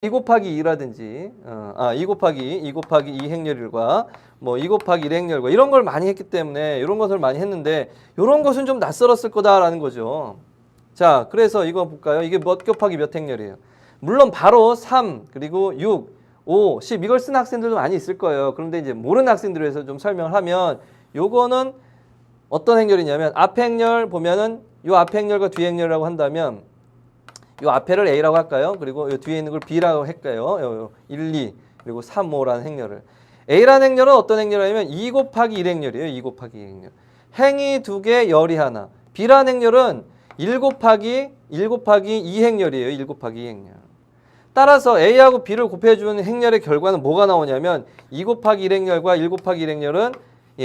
2 곱하기 2라든지 2 곱하기 2 행렬과 뭐 2 곱하기 1 행렬과 이런 걸 많이 했기 때문에 이런 것을 많이 했는데 이런 것은 좀 낯설었을 거다라는 거죠. 자, 그래서 이거 볼까요? 이게 몇 곱하기 몇 행렬이에요? 물론 바로 3 그리고 6, 5, 10 이걸 쓴 학생들도 많이 있을 거예요. 그런데 이제 모르는 학생들을 위해서 좀 설명을 하면 요거는 어떤 행렬이냐면 앞에 행렬 보면은 요 앞에 행렬과 뒤에 행렬이라고 한다면 요 앞에를 A라고 할까요? 그리고 요 뒤에 있는 걸 B라고 할까요? 1, 2 그리고 3, 5라는 행렬을. A라는 행렬은 어떤 행렬이냐면 2 곱하기 1 행렬이에요. 2 곱하기 2 행렬. 행이 2개, 열이 하나. B라는 행렬은 1 곱하기 2 행렬이에요. 1 곱하기 2 행렬. 따라서 A하고 B를 곱해주는 행렬의 결과는 뭐가 나오냐면 2 곱하기 1 행렬과 1 곱하기 1 행렬은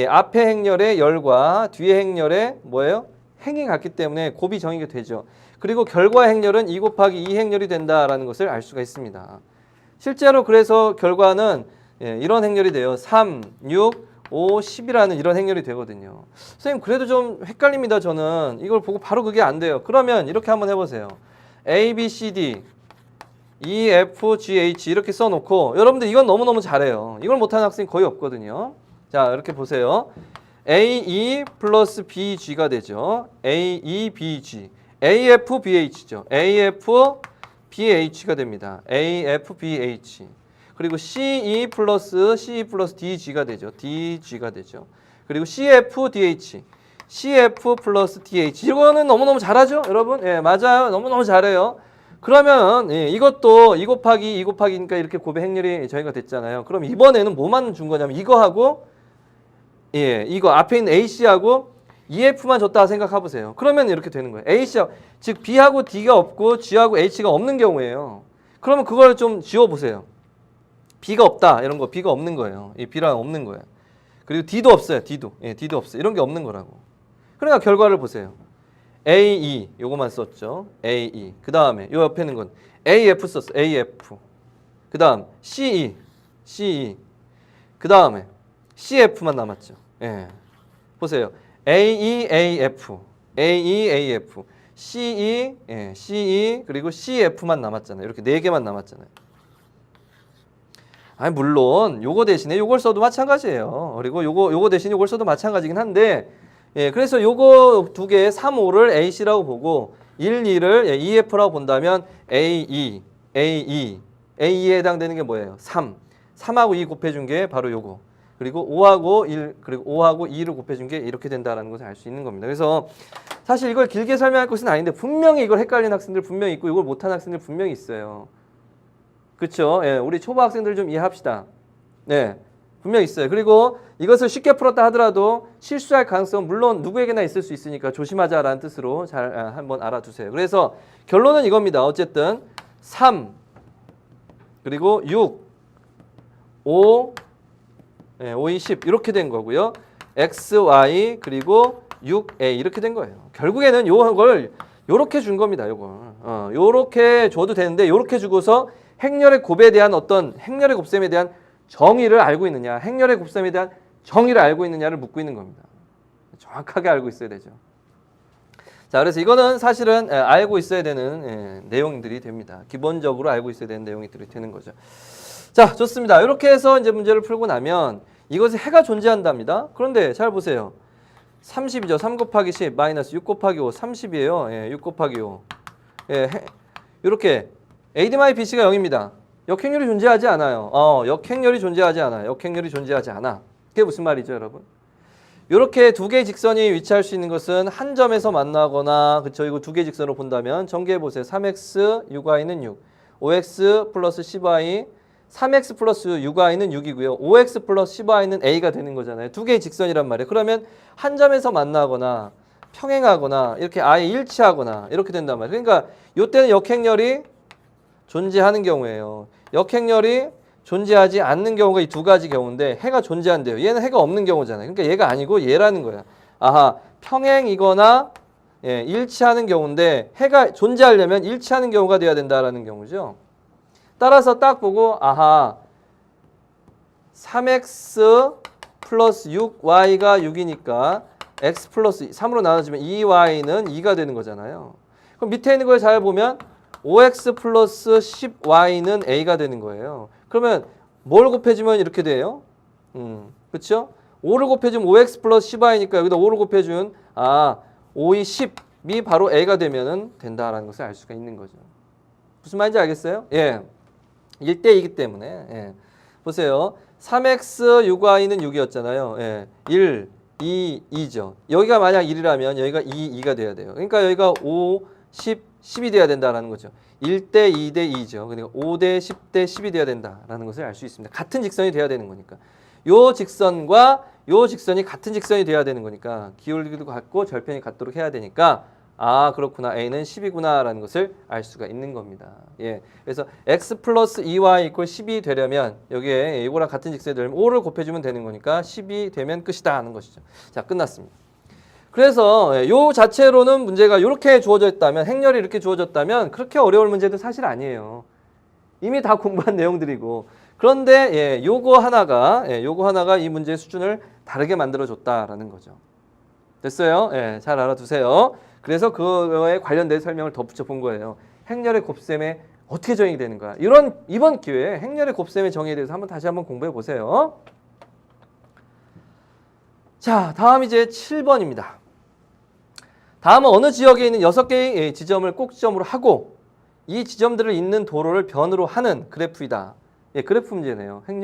앞에 행렬의 열과 뒤에 행렬의 뭐예요? 행이 같기 때문에 곱이 정의가 되죠. 그리고 결과 행렬은 2 곱하기 2 행렬이 된다라는 것을 알 수가 있습니다. 실제로 그래서 결과는 이런 행렬이 돼요. 3, 6, 5, 10이라는 이런 행렬이 되거든요. 선생님 그래도 좀 헷갈립니다. 저는 이걸 보고 바로 그게 안 돼요. 그러면 이렇게 한번 해보세요. A, B, C, D, E, F, G, H 이렇게 써놓고 여러분들 이건 너무너무 잘해요. 이걸 못하는 학생이 거의 없거든요. 자, 이렇게 보세요. A, E 플러스 B, G가 되죠. A, E, B, G. AF, BH죠. AF, BH가 됩니다. AF, BH. 그리고 CE 플러스 DG가 되죠. DG가 되죠. 그리고 CF, DH. CF 플러스 DH. 이거는 너무너무 잘하죠, 여러분? 예, 맞아요. 너무너무 잘해요. 그러면 이것도 2 곱하기 2 곱하기니까 이렇게 곱의 행렬이 저희가 됐잖아요. 그럼 이번에는 뭐만 준 거냐면 이거하고 이거 앞에 있는 AC하고 EF만 줬다 생각해 보세요. 그러면 이렇게 되는 거예요. AC하고 즉 B하고 D가 없고 G하고 H가 없는 경우예요. 그러면 그걸 좀 지워 보세요. B가 없다 이런 거 B가 없는 거예요. 이 B랑 없는 거예요. 그리고 D도 없어요. D도 D도 없어요. 이런 게 없는 거라고. 그러니까 결과를 보세요. AE 요거만 썼죠. AE 그 다음에 요 옆에 있는 건 AF 썼어. AF 그 다음 CE 그 다음에 CF만 남았죠. 보세요. AEAF, AEAF, CE 그리고 CF만 남았잖아요. 이렇게 4개만 남았잖아요. 아니 물론 요거 대신에 요걸 써도 마찬가지예요. 그리고 요거 대신에 요걸 써도 마찬가지긴 한데 그래서 요거 2개 3, 5를 AC라고 보고 1, 2를 EF라고 본다면 AE에 해당되는 게 뭐예요? 3하고 2 곱해준 게 바로 요거. 그리고 5하고 1 그리고 5하고 2를 곱해준 게 이렇게 된다는 것을 알 수 있는 겁니다. 그래서 사실 이걸 길게 설명할 것은 아닌데 분명히 이걸 헷갈리는 학생들 분명히 있고 이걸 못하는 학생들 분명히 있어요. 그렇죠? 우리 초보 학생들 좀 이해합시다. 분명히 있어요. 그리고 이것을 쉽게 풀었다 하더라도 실수할 가능성은 물론 누구에게나 있을 수 있으니까 조심하자라는 뜻으로 잘 한번 알아두세요. 그래서 결론은 이겁니다. 어쨌든 3 그리고 6 5 5, 2, 10 이렇게 된 거고요. X, Y 그리고 6A 이렇게 된 거예요. 결국에는 요걸 요렇게 준 겁니다. 요걸 요렇게 줘도 되는데 요렇게 주고서 행렬의 곱에 대한 어떤 행렬의 곱셈에 대한 정의를 알고 있느냐, 행렬의 곱셈에 대한 정의를 알고 있느냐를 묻고 있는 겁니다. 정확하게 알고 있어야 되죠. 자, 그래서 이거는 사실은 알고 있어야 되는 내용들이 됩니다. 기본적으로 알고 있어야 되는 내용들이 되는 거죠. 자, 좋습니다. 이렇게 해서 이제 문제를 풀고 나면 이것이 해가 존재한답니다. 그런데 잘 보세요. 30이죠. 3 곱하기 10 마이너스 6 곱하기 5 30이에요. 6 곱하기 5. 이렇게 AD-BC가 0입니다. 역행렬이 존재하지 않아요. 역행렬이 존재하지 않아요. 역행렬이 존재하지 않아. 그게 무슨 말이죠, 여러분? 이렇게 2개의 직선이 위치할 수 있는 것은 한 점에서 만나거나, 그쵸? 이거 2개의 직선으로 본다면 전개해 보세요. 3x, 6y는 6. 5x 플러스 10y 3x 플러스 6y는 6이고요. 5x 플러스 10y는 a가 되는 거잖아요. 2개의 직선이란 말이에요. 그러면 한 점에서 만나거나 평행하거나 이렇게 아예 일치하거나 이렇게 된단 말이에요. 그러니까 이때는 역행렬이 존재하는 경우예요. 역행렬이 존재하지 않는 경우가 이 2가지 경우인데 해가 존재한대요. 얘는 해가 없는 경우잖아요. 그러니까 얘가 아니고 얘라는 거야. 아하, 평행이거나 일치하는 경우인데 해가 존재하려면 일치하는 경우가 돼야 된다라는 경우죠. 따라서 딱 보고 아하 3x 플러스 6y가 6이니까 x 플러스 3으로 나눠지면 2y는 2가 되는 거잖아요. 그럼 밑에 있는 걸 잘 보면 5x 플러스 10y는 a가 되는 거예요. 그러면 뭘 곱해주면 이렇게 돼요? 그렇죠? 5를 곱해주면 5x 플러스 10y니까 여기다 5를 곱해준 5, 2, 10이 바로 a가 되면은 된다라는 것을 알 수가 있는 거죠. 무슨 말인지 알겠어요? 예. 1대2이기 때문에. 예. 보세요. 3x 6y는 6이었잖아요. 예. 1, 2, 2죠. 여기가 만약 1이라면 여기가 2, 2가 돼야 돼요. 그러니까 여기가 5, 10, 10이 돼야 된다라는 거죠. 1대 2대 2죠. 그러니까 5대 10대 10이 돼야 된다라는 것을 알 수 있습니다. 같은 직선이 돼야 되는 거니까. 요 직선과 요 직선이 같은 직선이 돼야 되는 거니까 기울기도 같고 절편이 같도록 해야 되니까 그렇구나. a는 10이구나라는 것을 알 수가 있는 겁니다. 예. 그래서 x 플러스 2y 이퀄 10이 되려면 여기에 이거랑 같은 직선이 되려면 5를 곱해주면 되는 거니까 10이 되면 끝이다 하는 것이죠. 자, 끝났습니다. 그래서 요 자체로는 문제가 이렇게 주어져 있다면 행렬이 이렇게 주어졌다면 그렇게 어려울 문제도 사실 아니에요. 이미 다 공부한 내용들이고 그런데 요거 하나가 이 문제의 수준을 다르게 만들어 줬다라는 거죠. 됐어요? 예, 잘 알아두세요. 그래서 그거에 관련된 설명을 덧붙여 본 거예요. 행렬의 곱셈에 어떻게 정의가 되는 거야? 이번 기회에 행렬의 곱셈의 정의에 대해서 다시 한번 공부해 보세요. 자, 다음 이제 7번입니다. 다음은 어느 지역에 있는 6개의 지점을 꼭지점으로 하고 이 지점들을 잇는 도로를 변으로 하는 그래프이다. 그래프 문제네요.